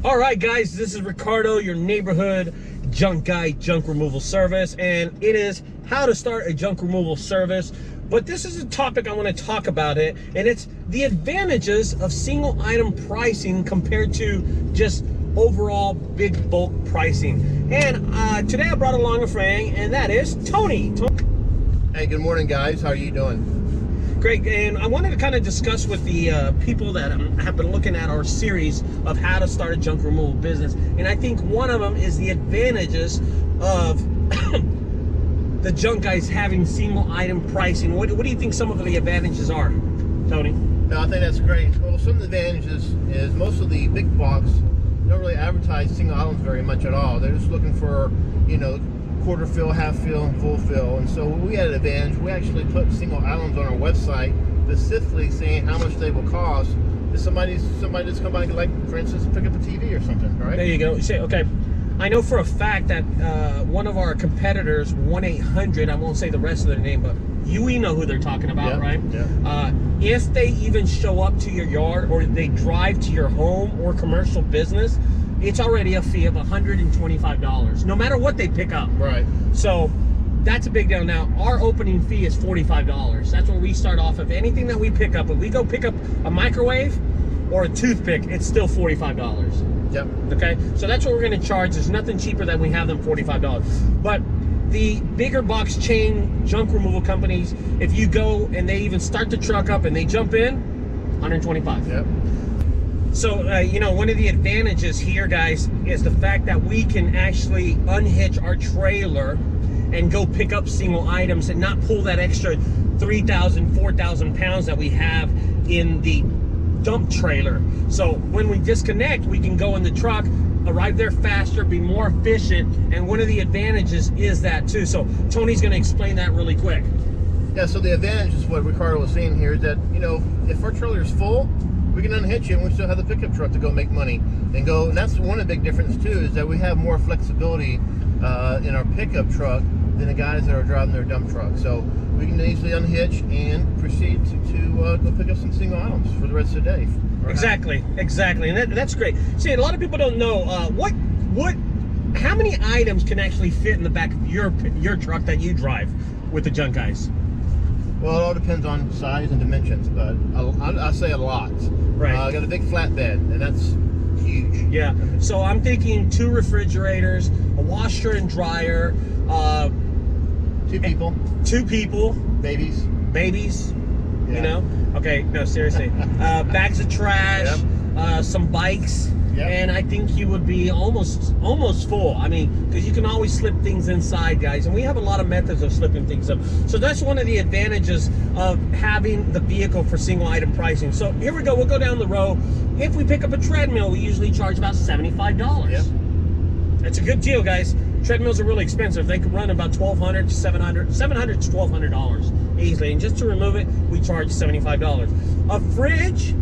All right, guys, this is Ricardo, your neighborhood junk guy junk removal service, and it is how to start a junk removal service. But this is a topic I want to talk about it, and it's the advantages of single item pricing compared to just overall big bulk pricing. And today I brought along a friend, and that is Tony. Hey, good morning, guys. How are you doing? Great, and I wanted to kind of discuss with the people that have been looking at our series of how to start a junk removal business, and I think one of them is the advantages of the junk guys having single item pricing. What do you think some of the advantages are, Tony? No, I think that's great. Well, some of the advantages is most of the big box don't really advertise single items very much at all. They're just looking for, you know, quarter fill, half fill, and full fill. And so we had an advantage. We actually put single items on our website specifically saying how much they will cost. If somebody just come by, like, for instance, pick up a TV or something, right? There you go. You say, okay, I know for a fact that one of our competitors, 1-800, I won't say the rest of their name, but we know who they're talking about, yeah, right? Yeah. If they even show up to your yard or they drive to your home or commercial business, it's already a fee of $125, no matter what they pick up. Right. So that's a big deal. Now, our opening fee is $45. That's where we start off of anything that we pick up. If we go pick up a microwave or a toothpick, it's still $45. Yep. Okay, so that's what we're going to charge. There's nothing cheaper than we have them $45. But the bigger box chain junk removal companies, if you go and they even start the truck up and they jump in, $125. Yep. So, you know, one of the advantages here, guys, is the fact that we can actually unhitch our trailer and go pick up single items and not pull that extra 3,000, 4,000 pounds that we have in the dump trailer. So when we disconnect, we can go in the truck, arrive there faster, be more efficient, and one of the advantages is that too. So Tony's going to explain that really quick. Yeah, so the advantage is what Ricardo was saying here, is that, you know, if our trailer is full, we can unhitch it and we still have the pickup truck to go make money and go. And that's one of the big differences too, is that we have more flexibility in our pickup truck than the guys that are driving their dump truck. So we can easily unhitch and proceed to go pick up some single items for the rest of the day. Exactly, and that's great. See, a lot of people don't know how many items can actually fit in the back of your truck that you drive with the junk guys. Well, it all depends on size and dimensions, but I say a lot. Right. I got a big flatbed, and that's huge. Yeah. So I'm thinking 2 refrigerators, a washer and dryer, 2 people. 2 people. Babies. Yeah. You know? Okay. No, seriously. Bags of trash. Yep. Some bikes. Yep. And I think you would be almost full. I mean, because you can always slip things inside, guys. And we have a lot of methods of slipping things up. So that's one of the advantages of having the vehicle for single item pricing. So here we go. We'll go down the row. If we pick up a treadmill, we usually charge about $75. Yep. That's a good deal, guys. Treadmills are really expensive. They can run about $1,200 to $700. $700 to $1,200 easily. And just to remove it, we charge $75. A fridge,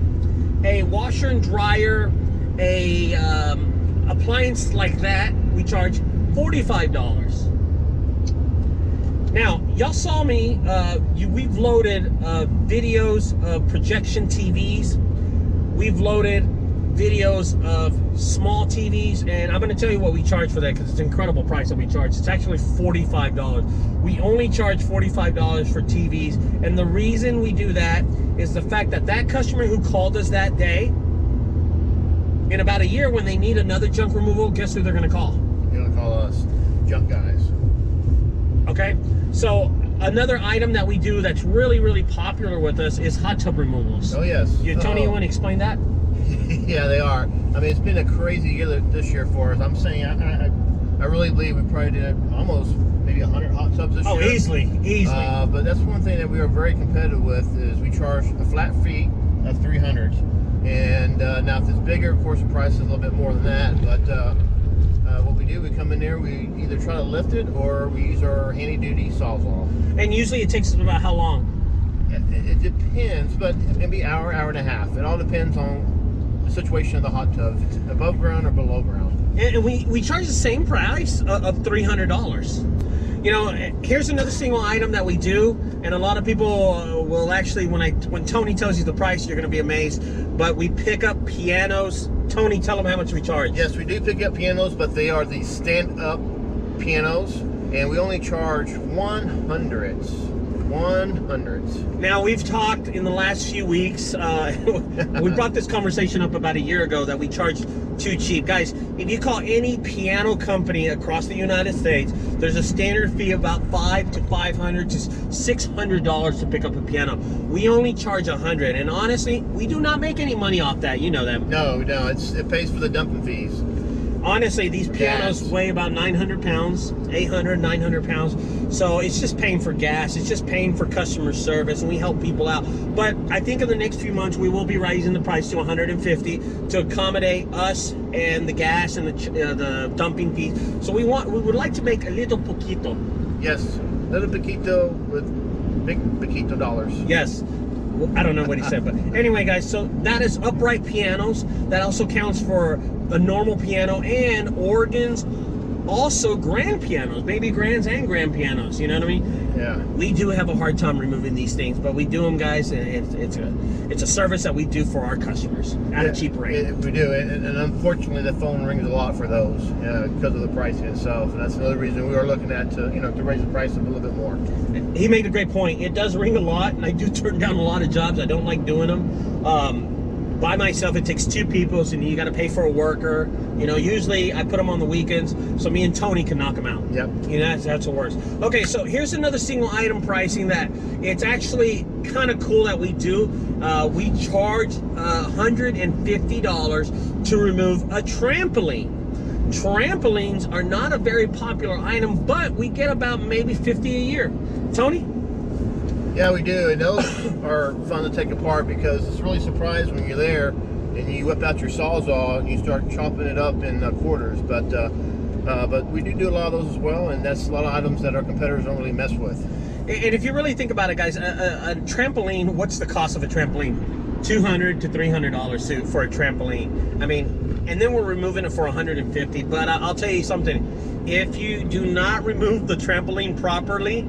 a washer and dryer, a appliance like that, we charge $45. Now, y'all saw me, we've loaded videos of projection TVs. We've loaded videos of small TVs, and I'm going to tell you what we charge for that, because it's an incredible price that we charge. It's actually $45. We only charge $45 for TVs, and the reason we do that is the fact that that customer who called us that day, in about a year, when they need another junk removal, guess who they're going to call? You're going to call us Junk Guys. Okay, so another item that we do that's really, really popular with us is hot tub removals. Oh, yes. Tony, you want to explain that? Yeah, they are. I mean, it's been a crazy year this year for us. I'm saying, I really believe we probably did almost maybe 100 hot tubs this year. Oh, easily. But that's one thing that we are very competitive with, is we charge a flat fee of $300. And now if it's bigger, of course, the price is a little bit more than that. But what we do, we come in there, we either try to lift it or we use our handy-duty Sawzall. And usually it takes about how long? It depends, but it can be an hour, hour and a half. It all depends on the situation of the hot tub, if it's above ground or below ground. And we charge the same price of $300. You know, here's another single item that we do, and a lot of people will actually, when Tony tells you the price, you're going to be amazed. But we pick up pianos, Tony, tell them how much we charge. Yes, we do pick up pianos, but they are the stand-up pianos, and we only charge 100s. Now, we've talked in the last few weeks, we brought this conversation up about a year ago that we charged too cheap. Guys, if you call any piano company across the United States, there's a standard fee of about $500 to $500 to $600 to pick up a piano. We only charge 100, and honestly, we do not make any money off that. You know that. No, it pays for the dumping fees. Honestly, these pianos weigh about 900 pounds, 800, 900 pounds. So it's just paying for gas. It's just paying for customer service, and we help people out. But I think in the next few months, we will be raising the price to 150 to accommodate us and the gas and the dumping fees. So we would like to make a little poquito. Yes, little poquito with big poquito dollars. Yes. I don't know what he said, but anyway, guys, so that is upright pianos. That also counts for a normal piano and organs, also grand pianos, baby grands and grand pianos, you know what I mean? Yeah. We do have a hard time removing these things, but we do them, guys, and it's a service that we do for our customers at a cheap rate. We do, and unfortunately the phone rings a lot for those because of the pricing itself, and that's another reason we are looking at to raise the price up a little bit more. He made a great point. It does ring a lot, and I do turn down a lot of jobs. I don't like doing them. By myself, it takes 2 people, so you got to pay for a worker. Usually I put them on the weekends, so me and Tony can knock them out. Yep. That's the worst. Okay, so here's another single item pricing that it's actually kind of cool that we do. We charge $150 to remove a trampoline. Trampolines are not a very popular item, but we get about maybe 50 a year. Tony? Yeah, we do, and those are fun to take apart because it's really surprising when you're there and you whip out your Sawzall and you start chopping it up in quarters. But we do a lot of those as well, and that's a lot of items that our competitors don't really mess with. And if you really think about it, guys, a trampoline, what's the cost of a trampoline? $200 to $300 for a trampoline. I mean, and then we're removing it for $150. But I'll tell you something. If you do not remove the trampoline properly,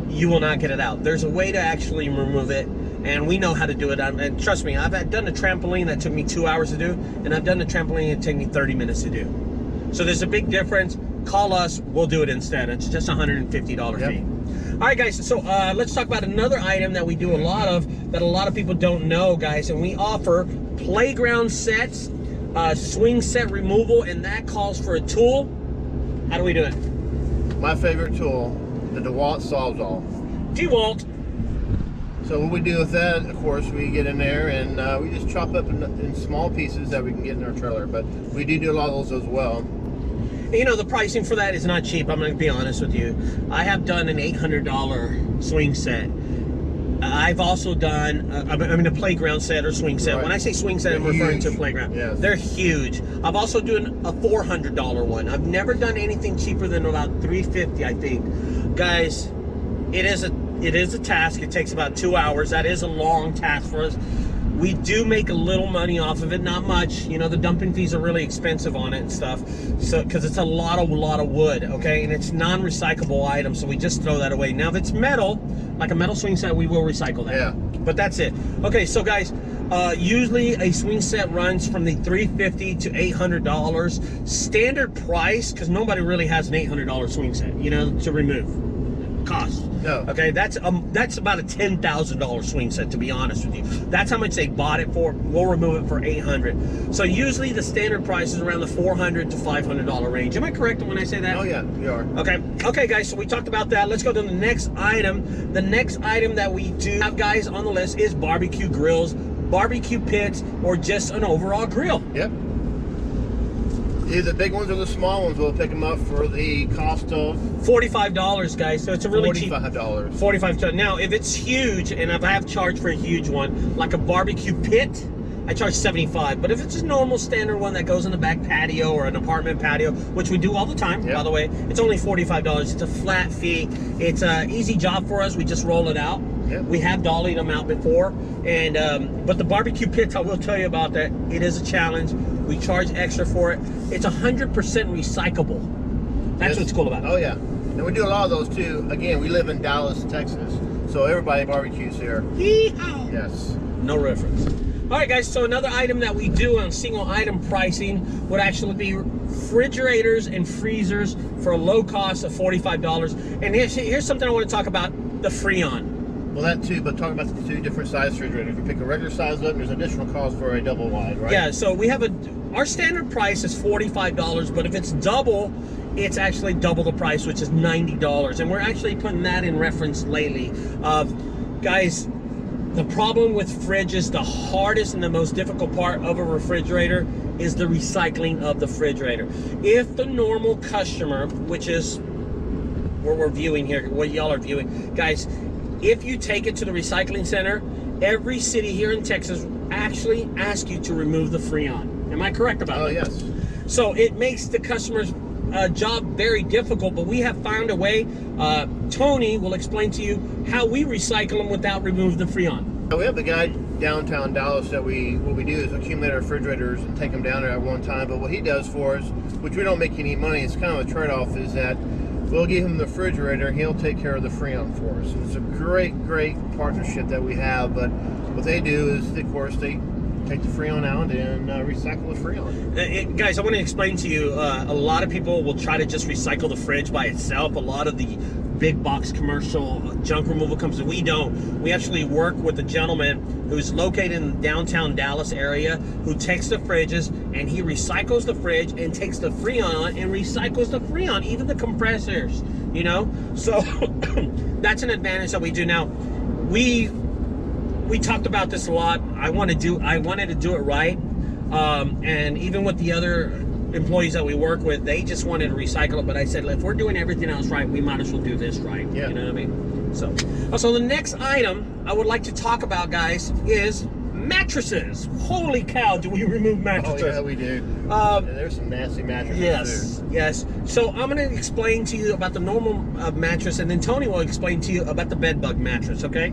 you will not get it out. There's a way to actually remove it, and we know how to do it. And trust me, I've done a trampoline that took me 2 hours to do, and I've done a trampoline that took me 30 minutes to do. So there's a big difference. Call us, we'll do it instead. It's just a $150 fee. All right, guys, so let's talk about another item that we do a lot of, that a lot of people don't know, guys, and we offer playground sets, swing set removal, and that calls for a tool. How do we do it? My favorite tool, the DeWalt Sawzall. DeWalt. So what we do with that, of course, we get in there and we just chop up in small pieces that we can get in our trailer. But we do a lot of those as well. The pricing for that is not cheap. I'm going to be honest with you. I have done an $800 swing set. I've also done, a playground set or swing set. Right. When I say swing set, I'm referring to a playground. Yes. They're huge. I've also done a $400 one. I've never done anything cheaper than about $350, I think. Guys, it is a task. It takes about 2 hours. That is a long task for us. We do make a little money off of it, not much. The dumping fees are really expensive on it and stuff. So, because it's a lot of wood, okay? And it's non-recyclable item, so we just throw that away. Now, if it's metal, like a metal swing set, we will recycle that. Yeah. But that's it. Okay, so guys, usually a swing set runs from the $350 to $800 standard price, because nobody really has an $800 swing set, to remove. Cost. No. Okay, that's about a $10,000 swing set, to be honest with you. That's how much they bought it for. We'll remove it for $800. So usually the standard price is around the $400 to $500 range. Am I correct when I say that? Oh yeah, you are. Okay, guys. So we talked about that. Let's go to the next item. The next item that we do have, guys, on the list is barbecue grills, barbecue pits, or just an overall grill. Yep. Either the big ones or the small ones. We'll pick them up for the cost of $45, guys. So it's a really cheap. $45. $45. Now, if it's huge, and I have charged for a huge one, like a barbecue pit, I charge $75. But if it's a normal standard one that goes in the back patio or an apartment patio, which we do all the time, by the way, it's only $45. It's a flat fee. It's an easy job for us. We just roll it out. Yep. We have dollied them out before, and but the barbecue pits, I will tell you about that. It is a challenge. We charge extra for it. It's 100% recyclable. That's what's cool about it. Oh yeah, and we do a lot of those too. Again, we live in Dallas, Texas, so everybody barbecues here. Yeehaw! Yes. No reference. All right, guys, so another item that we do on single item pricing would actually be refrigerators and freezers for a low cost of $45. And here's something I want to talk about, the Freon. Well, that too, but talk about the two different size refrigerators. You pick a regular size up, and there's additional cost for a double wide, right? Yeah, so we have our standard price is $45, but if it's double, it's actually double the price, which is $90. And we're actually putting that in reference lately. Guys, the problem with fridges, the hardest and the most difficult part of a refrigerator is the recycling of the refrigerator. If the normal customer, which is what we're viewing here, what y'all are viewing, guys, if you take it to the recycling center, every city here in Texas actually asks you to remove the Freon. Am I correct about that? Oh, yes. So it makes the customer's job very difficult, but we have found a way. Tony will explain to you how we recycle them without removing the Freon. We have a guy downtown Dallas that what we do is accumulate our refrigerators and take them down there at one time. But what he does for us, which we don't make any money, it's kind of a trade-off, is that we'll give him the refrigerator and he'll take care of the Freon for us. And it's a great partnership that we have. But what they do is, of course, they take the Freon out and recycle the Freon. Guys, I want to explain to you, a lot of people will try to just recycle the fridge by itself. A lot of the big box commercial junk removal companies, we don't. We actually work with a gentleman who's located in the downtown Dallas area who takes the fridges and he recycles the fridge and takes the Freon and recycles the Freon, even the compressors, you know? So that's an advantage that we do. Now, we talked about this a lot. I wanted to do it right. And even with the other employees that we work with, they just wanted to recycle it. But I said, if we're doing everything else right, we might as well do this right. Yeah. You know what I mean? So the next item I would like to talk about, guys, is mattresses. Holy cow, do we remove mattresses? Oh, yeah, we do. And there's some nasty mattresses too. Yes. So I'm going to explain to you about the normal mattress, and then Tony will explain to you about the bed bug mattress, okay?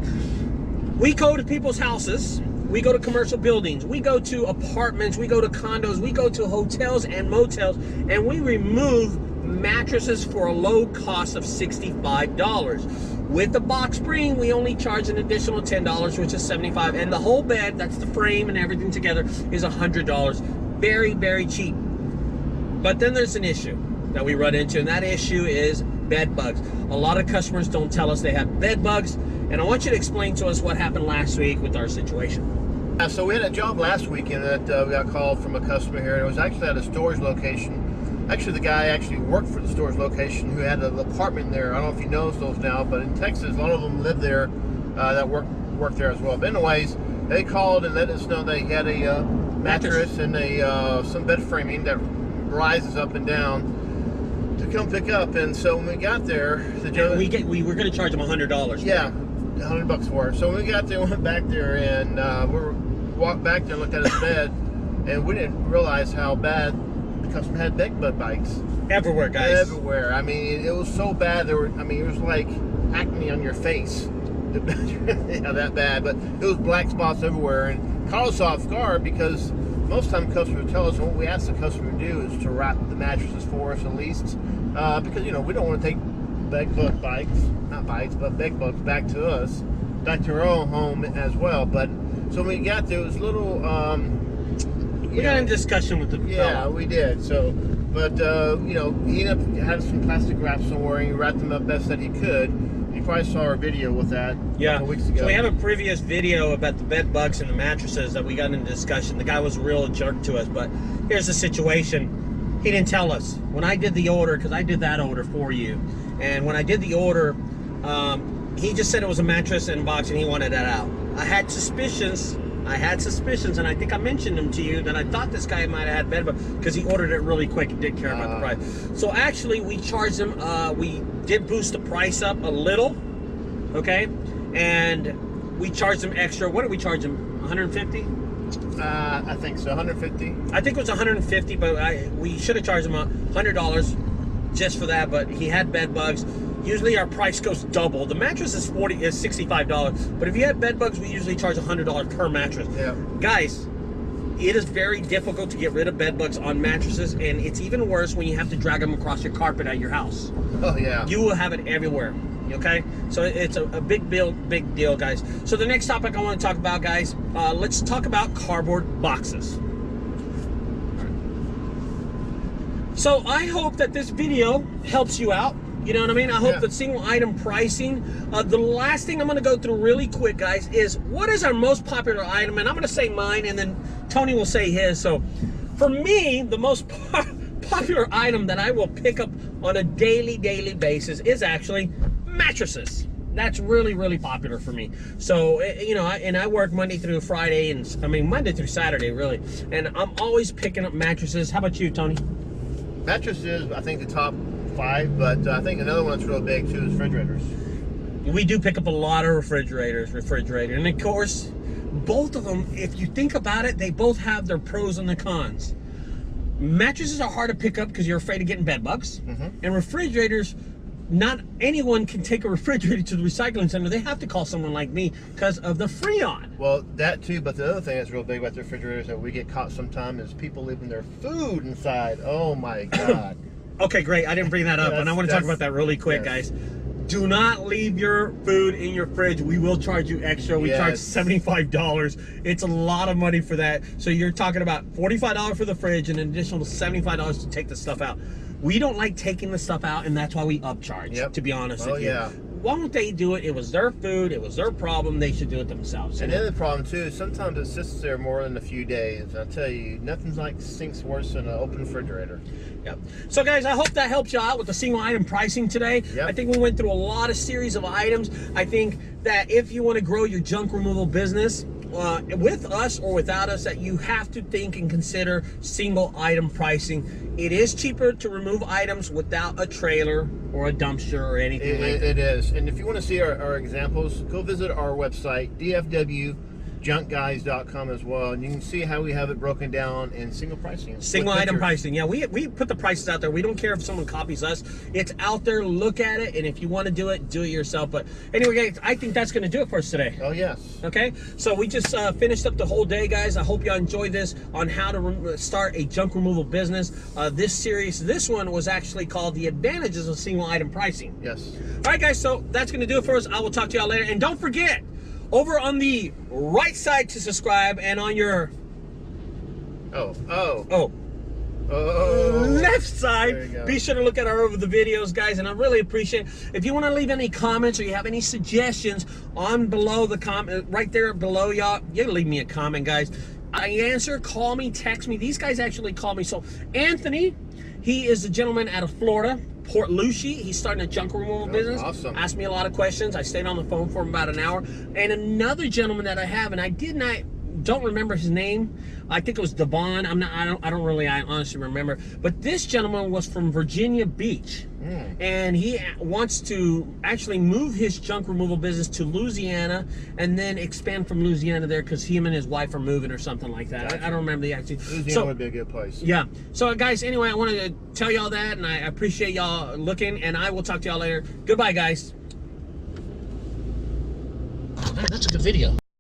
We go to people's houses, we go to commercial buildings, we go to apartments, we go to condos, we go to hotels and motels, and we remove mattresses for a low cost of $65. With the box spring, we only charge an additional $10, which is $75. And the whole bed, that's the frame and everything together, is $100. Very, very cheap. But then there's an issue that we run into, and that issue is bed bugs. A lot of customers don't tell us they have bed bugs, and I want you to explain to us what happened last week with our situation. So we had a job last weekend that we got called from a customer here, and it was actually at a storage location. Actually, the guy actually worked for the storage location who had an apartment there. I don't know if he knows those now, but in Texas, a lot of them live there that work there as well. But anyways, they called and let us know they had a mattress and some bed framing that rises up and down to come pick up. And so when we got there, the gentleman, we were going to charge them $100. Yeah, $100 for it. So when we got there, went back there, and we walked back there and looked at his bed, and we didn't realize how bad the customer had bed bug bites. Everywhere, guys. Everywhere. I mean, it was so bad. It was like acne on your face. Yeah, that bad. But it was black spots everywhere, and caught us off guard because most time customers tell us, what we ask the customer to do is to wrap the mattresses for us at least, because we don't want to take bed bug bites, not bites, but bed bugs back to us, back to our own home as well. But so when we got there, it was a little. We got in discussion with the fella. We did. So, but he ended up having some plastic wraps somewhere, and he wrapped them up best that he could. You probably saw our video with that a couple weeks ago. So we have a previous video about the bed bugs and the mattresses that we got in discussion. The guy was a real jerk to us, but here's the situation. He didn't tell us. When I did the order, because I did that order for you, and when I did the order, he just said it was a mattress and box and he wanted that out. I had suspicions, and I think I mentioned them to you, that I thought this guy might have had bed bugs because he ordered it really quick and didn't care about the price. So actually, we charged him, we did boost the price up a little, okay? And we charged him extra. What did we charge him, 150? I think so, 150. I think it was 150, but we should have charged him $100 just for that, but he had bed bugs. Usually our price goes double. The mattress is $65, but if you had bed bugs, we usually charge $100 per mattress. Yeah. Guys, it is very difficult to get rid of bed bugs on mattresses, and it's even worse when you have to drag them across your carpet at your house. Oh, yeah. You will have it everywhere. Okay, so it's a big deal, guys. So the next topic I want to talk about, guys, let's talk about cardboard boxes. So I hope that this video helps you out. You know what I mean? I hope that single item pricing. The last thing I'm going to go through really quick, guys, is what is our most popular item, and I'm going to say mine, and then Tony will say his. So for me, the most popular item that I will pick up on a daily basis is actually mattresses. That's really popular for me. So, you know, I work Monday through Friday, and I mean Monday through Saturday, really. And I'm always picking up mattresses. How about you, Tony? Mattresses, I think the top 5, but I think another one that's real big too is refrigerators. We do pick up a lot of refrigerators, and of course, both of them, if you think about it, they both have their pros and the cons. Mattresses are hard to pick up because you're afraid of getting bed bugs, and refrigerators, not anyone can take a refrigerator to the recycling center. They have to call someone like me because of the Freon. Well, that too, but the other thing that's real big about the refrigerators that we get caught sometimes is people leaving their food inside. Oh my God. Okay, great. I didn't bring that up, and I want to talk about that really quick, guys. Do not leave your food in your fridge. We will charge you extra. We charge $75. It's a lot of money for that. So you're talking about $45 for the fridge and an additional $75 to take the stuff out. We don't like taking the stuff out, and that's why we upcharge, to be honest with you. Why don't they do it? It was their food. It was their problem. They should do it themselves. And the other problem, too, is sometimes it sits there more than a few days. I'll tell you, nothing's like stinks worse than an open refrigerator. Yep. So, guys, I hope that helps you out with the single item pricing today. I think we went through a lot of series of items. I think that if you want to grow your junk removal business, with us or without us, that you have to think and consider single item pricing. It is cheaper to remove items without a trailer or a dumpster or anything like that. It is. And if you want to see our examples, go visit our website, DFW. JunkGuys.com as well, and you can see how we have it broken down in single pricing. Single item pricing. Yeah, we put the prices out there. We don't care if someone copies us. It's out there. Look at it, and if you want to do it yourself. But anyway, guys, I think that's going to do it for us today. Oh, yes. Okay, so we just finished up the whole day, guys. I hope y'all enjoyed this on how to start a junk removal business. This series, this one was actually called The Advantages of Single Item Pricing. Yes. All right, guys, so that's going to do it for us. I will talk to y'all later. And don't forget, over on the right side to subscribe, and on your left side, be sure to look at our over the videos, guys. And I really appreciate it. If you want to leave any comments or you have any suggestions on below the comment, right there below y'all, you leave me a comment, guys. I answer, call me, text me. These guys actually call me. So Anthony, he is a gentleman out of Florida, Port Lucie. He's starting a junk removal business. Awesome. Asked me a lot of questions. I stayed on the phone for him about an hour. And another gentleman that I have, and I don't remember his name. I think it was Devon. I honestly remember. But this gentleman was from Virginia Beach. And he wants to actually move his junk removal business to Louisiana and then expand from Louisiana there, because him and his wife are moving or something like that. I don't remember the actual. Louisiana would be a good place. Yeah. So, guys, anyway, I wanted to tell y'all that, and I appreciate y'all looking, and I will talk to y'all later. Goodbye, guys. Oh, man, that's a good video.